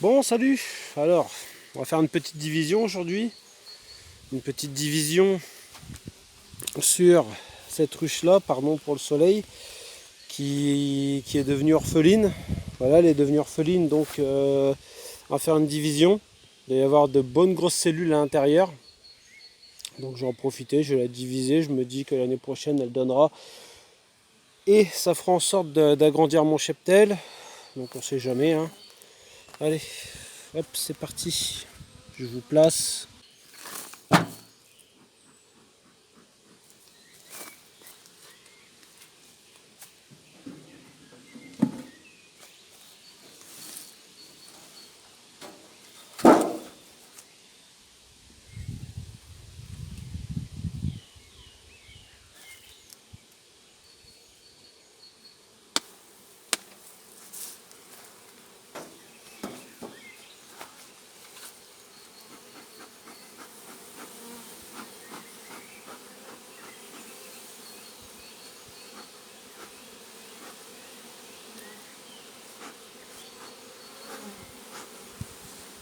Bon, salut! Alors, on va faire une petite division aujourd'hui. Une petite division sur cette ruche-là, pardon pour le soleil, qui est devenue orpheline. Voilà, elle est devenue orpheline, donc on va faire une division. Il va y avoir de bonnes grosses cellules à l'intérieur. Donc je vais en profiter, je vais la diviser. Je me dis que l'année prochaine, elle donnera. Et ça fera en sorte d'agrandir mon cheptel. Donc on sait jamais, hein. Allez, hop, c'est parti. Je vous place.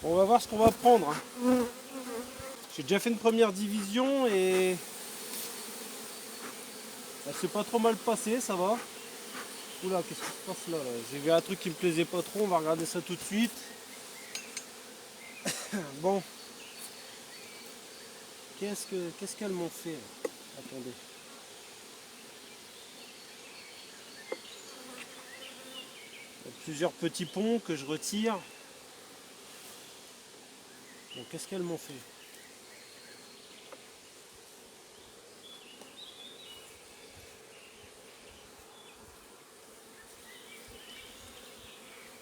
On va voir ce qu'on va prendre, hein. J'ai déjà fait une première division et ça s'est pas trop mal passé, ça va. Oula, qu'est-ce qui se passe là, J'ai vu un truc qui me plaisait pas trop, on va regarder ça tout de suite. Bon. Qu'est-ce qu'elles m'ont fait là? Attendez. Il y a plusieurs petits ponts que je retire. Bon, qu'est-ce qu'elles m'ont fait?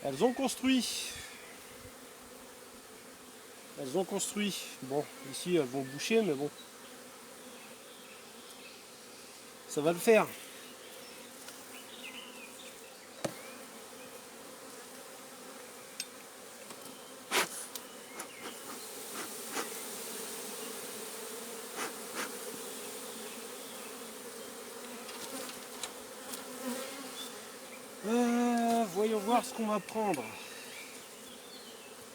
Elles ont construit. Elles ont construit. Bon, ici elles vont boucher, mais bon. Ça va le faire. Voyons voir ce qu'on va prendre.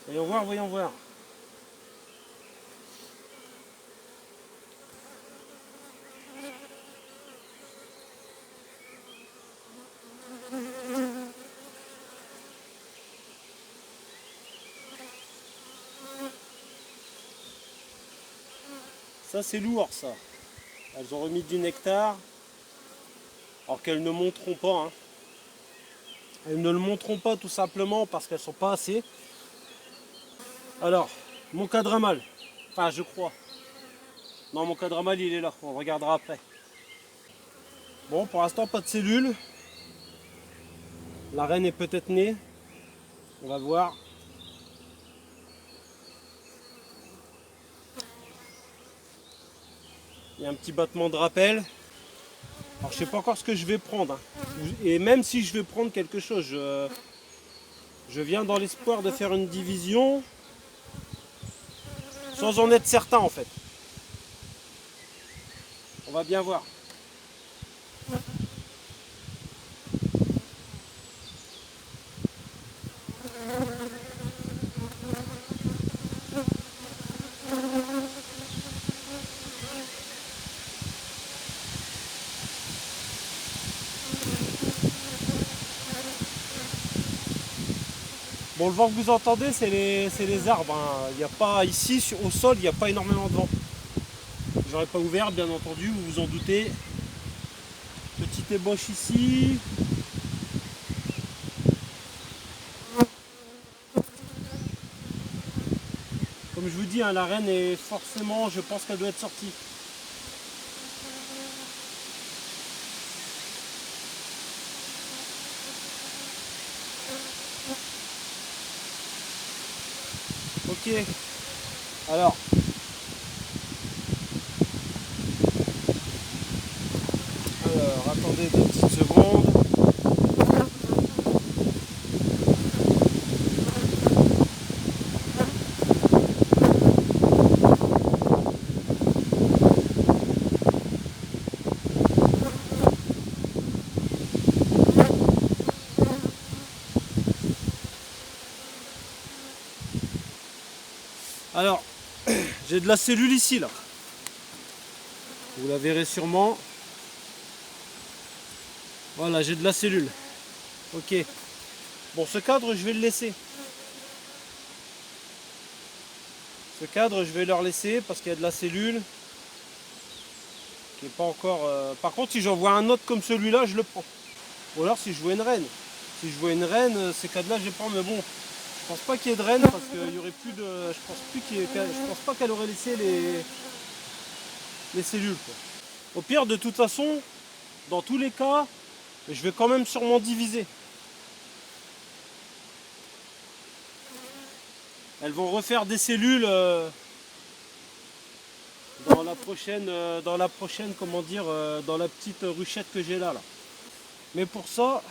Voyons voir, voyons voir. Ça c'est lourd ça. Elles ont remis du nectar. Alors qu'elles ne monteront pas, hein. Elles ne le montreront pas tout simplement parce qu'elles sont pas assez. Alors, mon cadramal. Enfin, je crois. Non, mon cadramal il est là. On regardera après. Bon, pour l'instant, pas de cellules. La reine est peut-être née. On va voir. Il y a un petit battement de rappel. Alors, je sais pas encore ce que je vais prendre, hein. Et même si je vais prendre quelque chose, je viens dans l'espoir de faire une division sans en être certain en fait. On va bien voir. Bon, le vent que vous entendez, c'est les arbres, hein. Il n'y a pas ici, au sol, il n'y a pas énormément de vent. J'aurais pas ouvert, bien entendu, vous vous en doutez. Petite ébauche ici. Comme je vous dis, hein, la reine est forcément, je pense qu'elle doit être sortie. Ok. Alors, attendez 2 petites secondes. Alors, j'ai de la cellule ici, là. Vous la verrez sûrement. Voilà, j'ai de la cellule. Ok. Bon, ce cadre, je vais le laisser. Ce cadre, je vais leur laisser parce qu'il y a de la cellule qui n'est pas encore... Par contre, si j'en vois un autre comme celui-là, je le prends. Ou alors si je vois une reine. Si je vois une reine, ces cadres-là, je les prends. Mais bon, je pense pas qu'il y ait de reine parce qu'il y aurait plus de... Je pense pas qu'elle aurait laissé les cellules, quoi. Au pire, de toute façon, dans tous les cas, je vais quand même sûrement diviser. Elles vont refaire des cellules dans la prochaine, comment dire, dans la petite ruchette que j'ai là. Mais pour ça,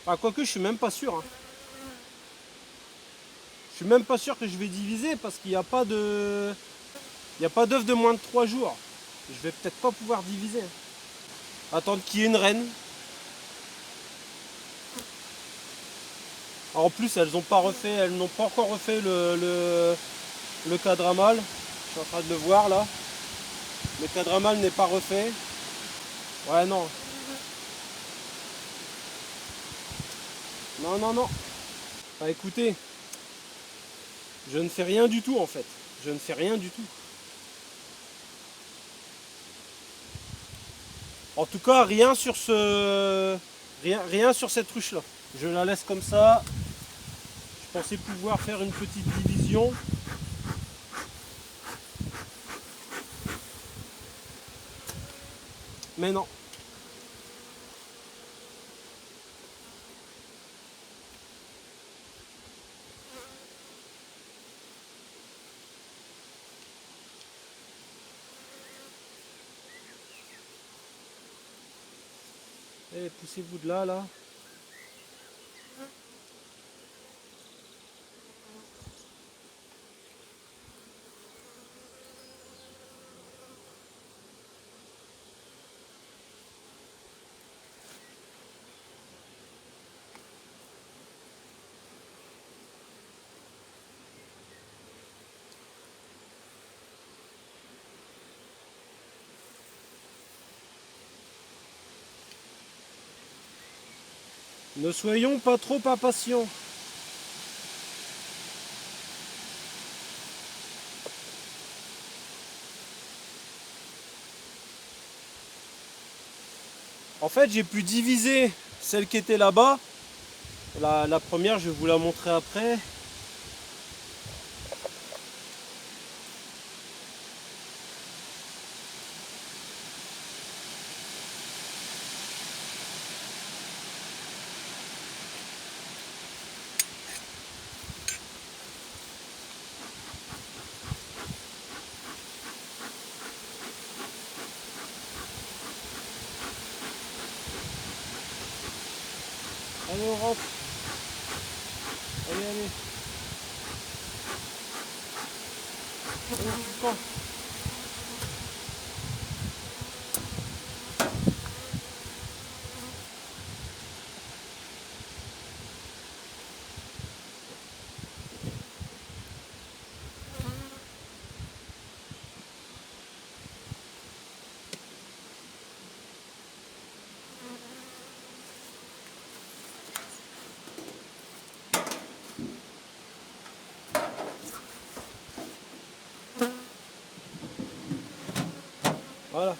quoique je suis même pas sûr. Hein. Je suis même pas sûr que je vais diviser parce qu'il n'y a pas de, il n'y a pas d'œuf de moins de 3 jours. Je vais peut-être pas pouvoir diviser. Attendre qu'il y ait une reine. En plus, elles n'ont pas encore refait le cadramal. Je suis en train de le voir là. Le cadramal n'est pas refait. Ouais, non. Non, non, non. Écoutez, je ne fais rien du tout en fait. Je ne fais rien du tout. En tout cas, rien sur cette ruche là. Je la laisse comme ça. Je pensais pouvoir faire une petite division. Mais non. Allez, poussez-vous de là, là. Ne soyons pas trop impatients. En fait, j'ai pu diviser celle qui était là-bas. La première, je vais vous la montrer après. Allez, on rentre. Allez, allez. Allez, on prend. Voilà.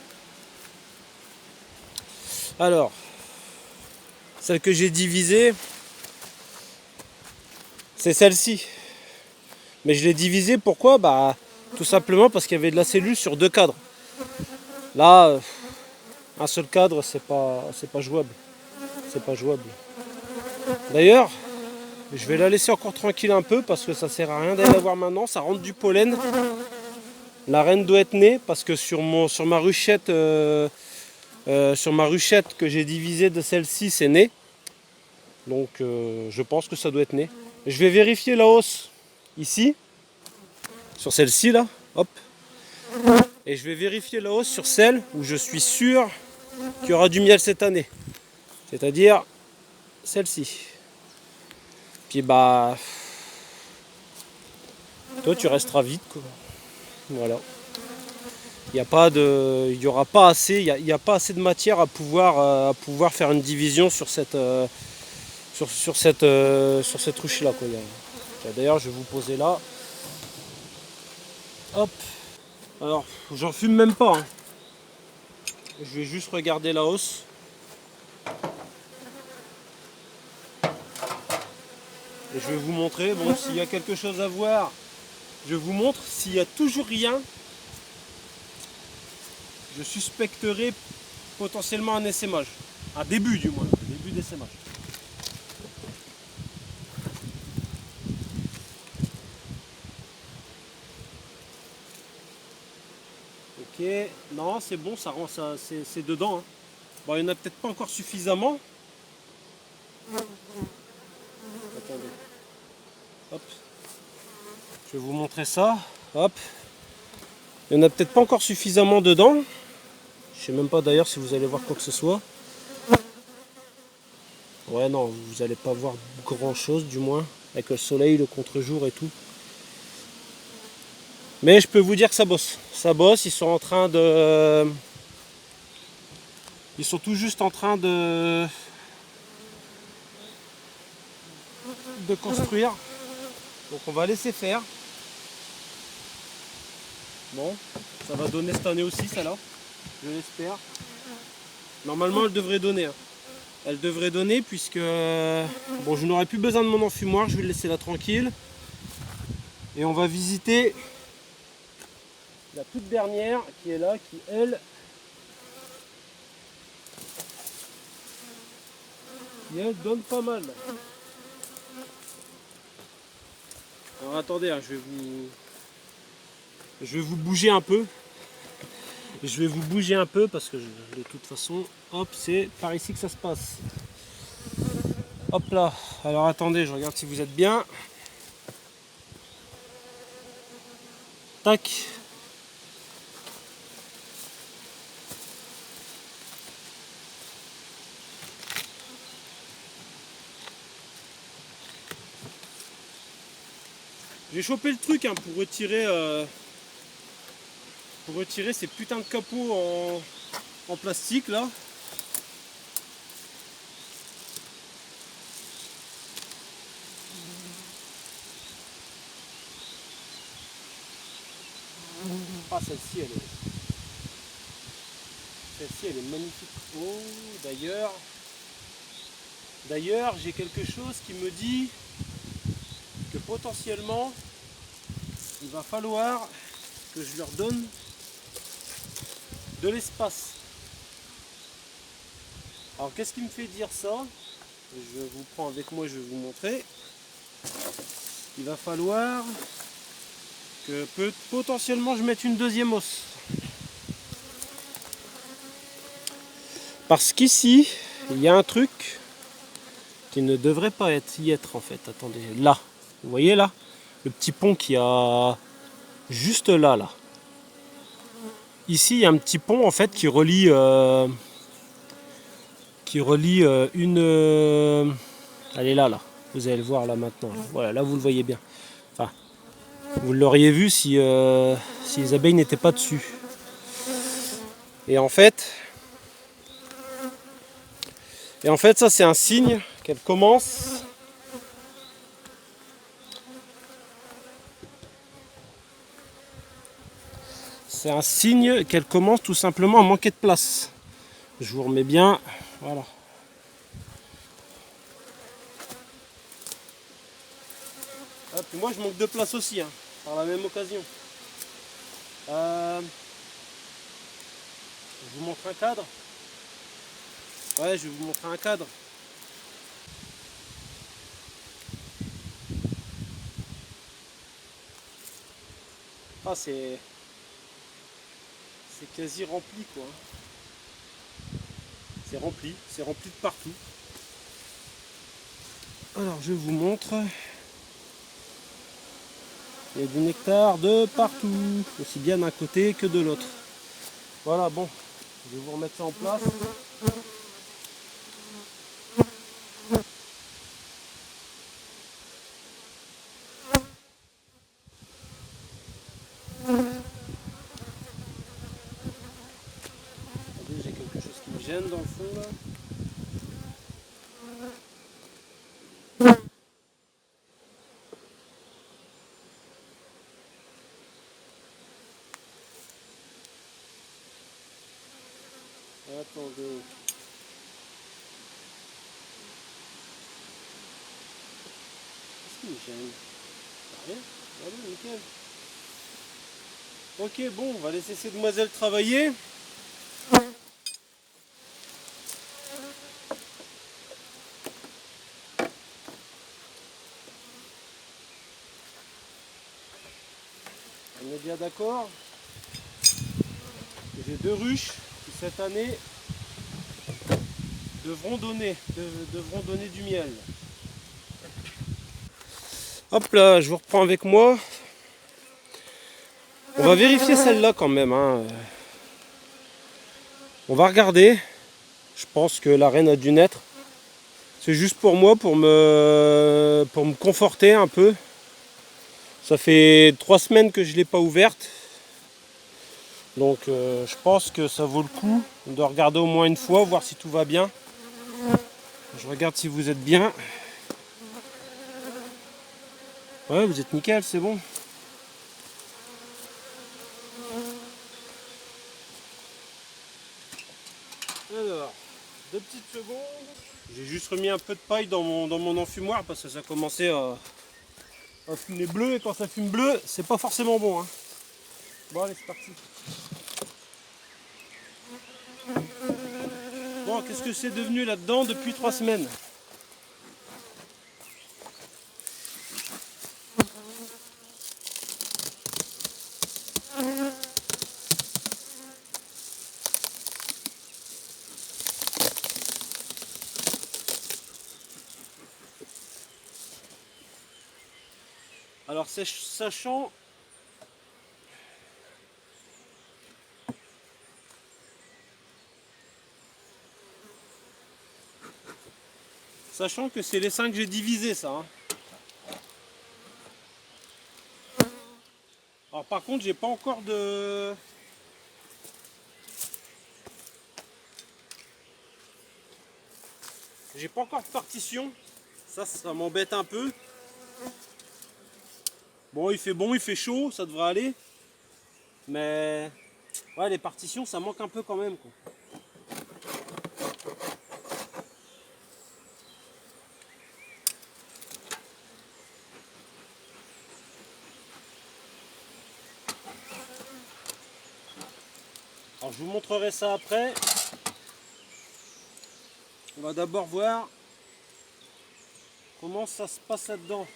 Alors, celle que j'ai divisée, c'est celle-ci. Mais je l'ai divisée pourquoi? Tout simplement parce qu'il y avait de la cellule sur 2 cadres. Là, un seul cadre, c'est pas jouable. C'est pas jouable. D'ailleurs, je vais la laisser encore tranquille un peu parce que ça sert à rien d'aller la voir maintenant. Ça rentre du pollen. La reine doit être née parce que sur ma ruchette que j'ai divisée de celle-ci, c'est né. Donc je pense que ça doit être né. Je vais vérifier la hausse ici, sur celle-ci là. Hop. Et je vais vérifier la hausse sur celle où je suis sûr qu'il y aura du miel cette année. C'est-à-dire celle-ci. Puis toi tu resteras vide, quoi. Voilà. Il y aura pas assez, il y a pas assez de matière à pouvoir faire une division sur cette ruche là, quoi. D'ailleurs, je vais vous poser là. Hop. Alors, j'en fume même pas, hein. Je vais juste regarder la hausse. Et je vais vous montrer. Bon, s'il y a quelque chose à voir, je vous montre. S'il y a toujours rien, je suspecterai potentiellement un essaimage. Un début du moins. Un début d'essaimage. Ok, non, c'est bon, ça rend ça, c'est dedans, hein. Bon, il n'y en a peut-être pas encore suffisamment. Attendez. Hop. Je vais vous montrer ça. Hop. Il n'y en a peut-être pas encore suffisamment dedans. Je sais même pas d'ailleurs si vous allez voir quoi que ce soit. Ouais, non, vous n'allez pas voir grand chose du moins. Avec le soleil, le contre-jour et tout. Mais je peux vous dire que ça bosse. Ça bosse, ils sont en train de... Ils sont tout juste en train de construire. Donc on va laisser faire. Bon, ça va donner cette année aussi, ça là. Je l'espère. Normalement, elle devrait donner, hein. Elle devrait donner puisque... Bon, je n'aurai plus besoin de mon enfumoir. Je vais le laisser là tranquille. Et on va visiter la toute dernière qui est là, qui elle... donne pas mal. Alors attendez, hein, je vais vous bouger un peu. Je vais vous bouger un peu parce que de toute façon, hop, c'est par ici que ça se passe. Hop là. Alors attendez, je regarde si vous êtes bien. Tac. J'ai chopé le truc, hein, pour retirer ces putains de capots en plastique là. Ah, celle-ci elle est magnifique. Oh, d'ailleurs j'ai quelque chose qui me dit que potentiellement il va falloir que je leur donne de l'espace. Alors qu'est-ce qui me fait dire ça? Je vous prends avec moi, je vais vous montrer. Il va falloir que potentiellement je mette une deuxième hausse. Parce qu'ici, il y a un truc qui ne devrait pas y être en fait. Attendez, là, vous voyez là? Le petit pont qui a juste là. Ici, il y a un petit pont en fait qui relie une... elle est là. Vous allez le voir là maintenant. Voilà, là vous le voyez bien. Enfin, vous l'auriez vu si les abeilles n'étaient pas dessus. Et en fait, ça c'est un signe qu'elle commence. C'est un signe qu'elle commence tout simplement à manquer de place. Je vous remets bien. Voilà. Ah, puis moi je manque de place aussi, hein, par la même occasion. Je vous montre un cadre. Ouais, je vais vous montrer un cadre. Ah, c'est quasi rempli quoi. C'est rempli de partout. Alors je vous montre. Il y a du nectar de partout, aussi bien d'un côté que de l'autre. Voilà, bon, je vais vous remettre ça en place. gêne dans le fond là. Attendez. Qu'est-ce qui me gêne? Rien. Allez, nickel. Ok, bon, on va laisser ces demoiselles travailler. On est bien d'accord. J'ai 2 ruches qui cette année devront donner du miel. Hop là, je vous reprends avec moi. On va vérifier celle-là quand même, hein. On va regarder. Je pense que la reine a dû naître. C'est juste pour moi, pour me conforter un peu. Ça fait 3 semaines que je ne l'ai pas ouverte. Donc je pense que ça vaut le coup de regarder au moins une fois, voir si tout va bien. Je regarde si vous êtes bien. Ouais, vous êtes nickel, c'est bon. Alors, 2 petites secondes. J'ai juste remis un peu de paille dans mon enfumoir parce que ça commençait à fumer bleu. Et quand ça fume bleu, c'est pas forcément bon, hein. Bon, allez, c'est parti. Bon, qu'est-ce que c'est devenu là-dedans depuis 3 semaines? Alors, sachant que c'est les 5 que j'ai divisé ça, hein. Alors par contre j'ai pas encore de... J'ai pas encore de partition. Ça m'embête un peu. Bon, il fait chaud, ça devrait aller. Mais ouais, les partitions ça manque un peu quand même, quoi. Alors je vous montrerai ça après. On va d'abord voir comment ça se passe là-dedans.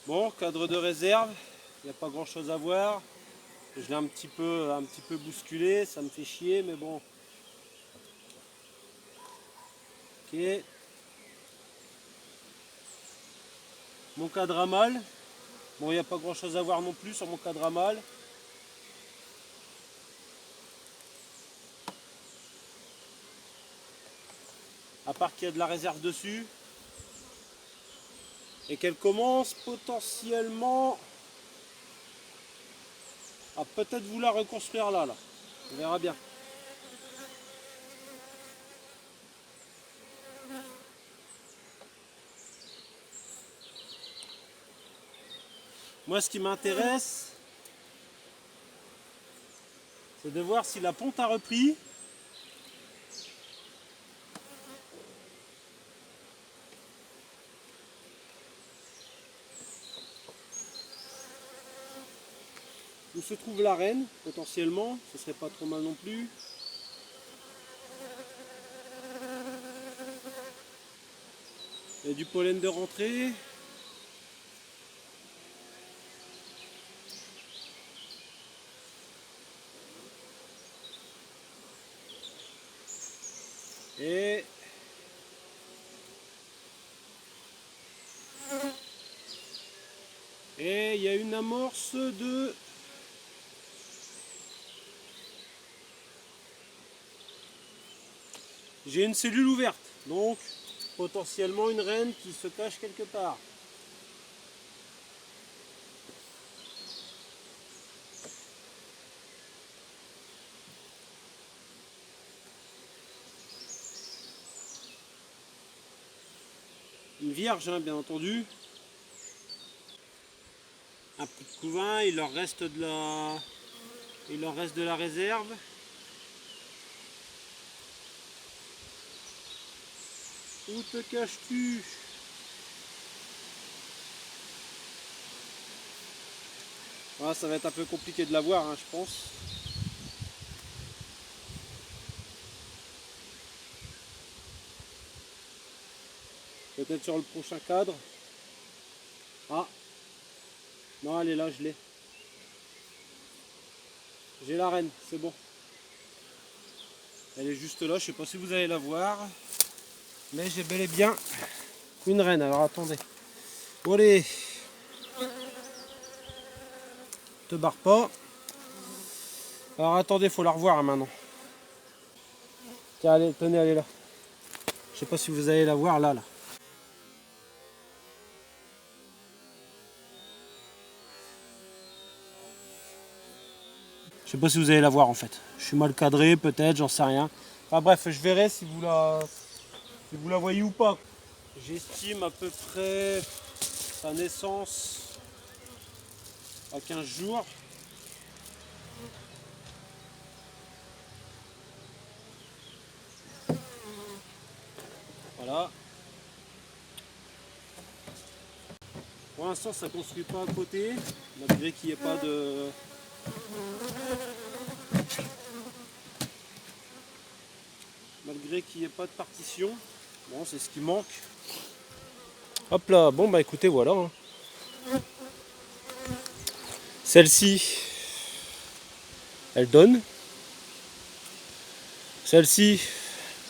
Bon, cadre de réserve, il n'y a pas grand chose à voir. Je l'ai un petit peu bousculé, ça me fait chier, mais bon. Ok. Mon cadre à mâle. Bon, il n'y a pas grand chose à voir non plus sur mon cadre à mâle. À part qu'il y a de la réserve dessus. Et qu'elle commence potentiellement à peut-être vouloir reconstruire là. On verra bien. Moi, ce qui m'intéresse, c'est de voir si la ponte a repris. Où se trouve la reine, potentiellement. Ce serait pas trop mal non plus. Il y a du pollen de rentrée. Et il y a une amorce de j'ai une cellule ouverte, donc potentiellement une reine qui se cache quelque part. Une vierge, hein, bien entendu. Un peu de couvain, il leur reste de la réserve. Où te caches-tu? Ah, ça va être un peu compliqué de la voir, hein, je pense. Peut-être sur le prochain cadre. Ah, non, elle est là, je l'ai. J'ai la reine, c'est bon. Elle est juste là, je sais pas si vous allez la voir. Mais j'ai bel et bien une reine. Alors attendez. Bon allez. Te barre pas. Alors attendez, faut la revoir hein, maintenant. Tiens, allez, tenez, elle est là. Je sais pas si vous allez la voir là. Je sais pas si vous allez la voir en fait. Je suis mal cadré peut-être, j'en sais rien. Enfin bref, je verrai si vous la voyez ou pas. J'estime à peu près sa naissance à 15 jours. Voilà. Pour l'instant, ça ne construit pas à côté, malgré qu'il n'y ait pas de... Malgré qu'il n'y ait pas de partition. Bon, c'est ce qui manque. Hop là, bon bah écoutez, voilà. Hein. Celle-ci, elle donne. Celle-ci,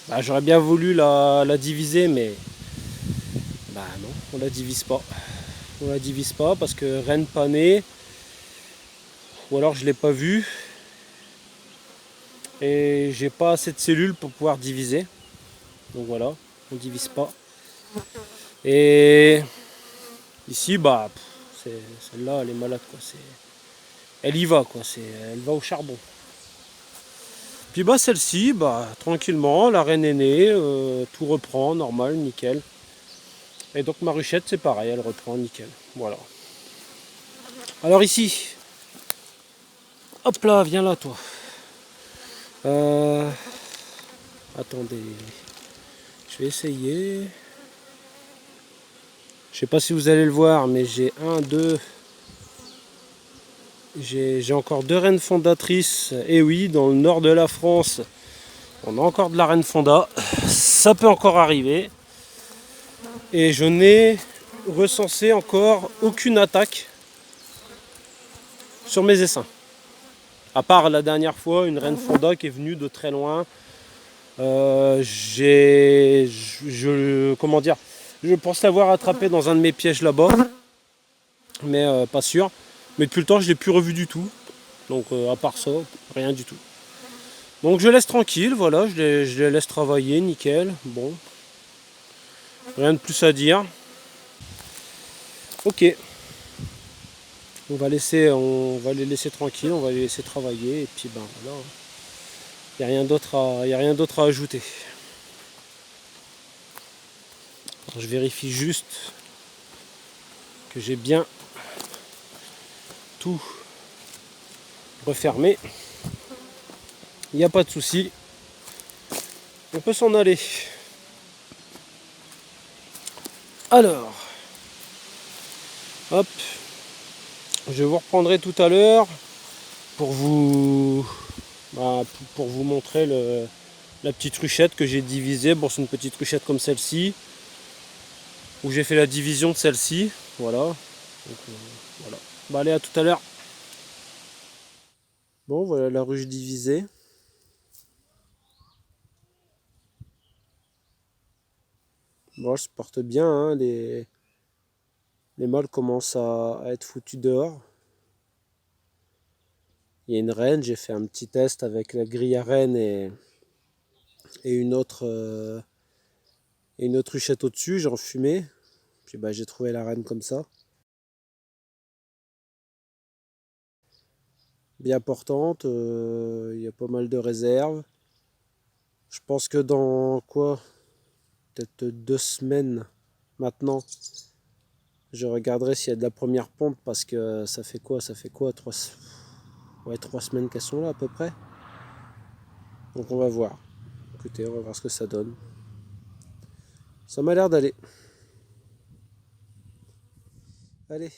bah, j'aurais bien voulu la diviser, mais bah non, on la divise pas. On la divise pas parce que reine pas née, ou alors je l'ai pas vue et j'ai pas assez de cellules pour pouvoir diviser. Donc voilà, on divise pas. Et ici, bah, celle-là, elle est malade quoi. Elle y va quoi. Elle va au charbon. Puis bah celle-ci, bah tranquillement, la reine est née, tout reprend, normal, nickel. Et donc ma ruchette c'est pareil, elle reprend nickel. Voilà. Alors ici, hop là, viens là toi. Attendez, je vais essayer. Je sais pas si vous allez le voir, mais j'ai j'ai encore deux reines fondatrices. Et oui, dans le nord de la France, on a encore de la reine fonda. Ça peut encore arriver. Et je n'ai recensé encore aucune attaque sur mes essaims. À part la dernière fois, une reine fonda qui est venue de très loin. Comment dire, je pense l'avoir attrapé dans un de mes pièges là-bas, mais pas sûr. Mais depuis le temps, je ne l'ai plus revu du tout. Donc à part ça, rien du tout. Donc je laisse tranquille, voilà, je les laisse travailler, nickel. Bon, rien de plus à dire. Ok. On va les laisser tranquilles, on va les laisser travailler et puis ben voilà. Il n'y a rien d'autre à ajouter. Alors, je vérifie juste que j'ai bien tout refermé. Il n'y a pas de souci. On peut s'en aller. Alors, hop, je vous reprendrai tout à l'heure pour vous, pour vous montrer la petite ruchette que j'ai divisée. Bon, c'est une petite ruchette comme celle-ci, où j'ai fait la division de celle-ci. Voilà. Donc, voilà. Bah, allez, à tout à l'heure. Bon, voilà la ruche divisée. Bon, elle se porte bien, hein, les mâles commencent à être foutus dehors. Il y a une reine, j'ai fait un petit test avec la grille à reine et et une autre ruchette au-dessus, j'ai enfumé. Puis bah, j'ai trouvé la reine comme ça. Bien portante, il y a pas mal de réserves. Je pense que dans quoi? Peut-être 2 semaines maintenant, je regarderai s'il y a de la première pompe parce que ça fait quoi? Ça fait quoi? 3 semaines qu'elles sont là à peu près. Donc on va voir. Écoutez, on va voir ce que ça donne. Ça m'a l'air d'aller. Allez.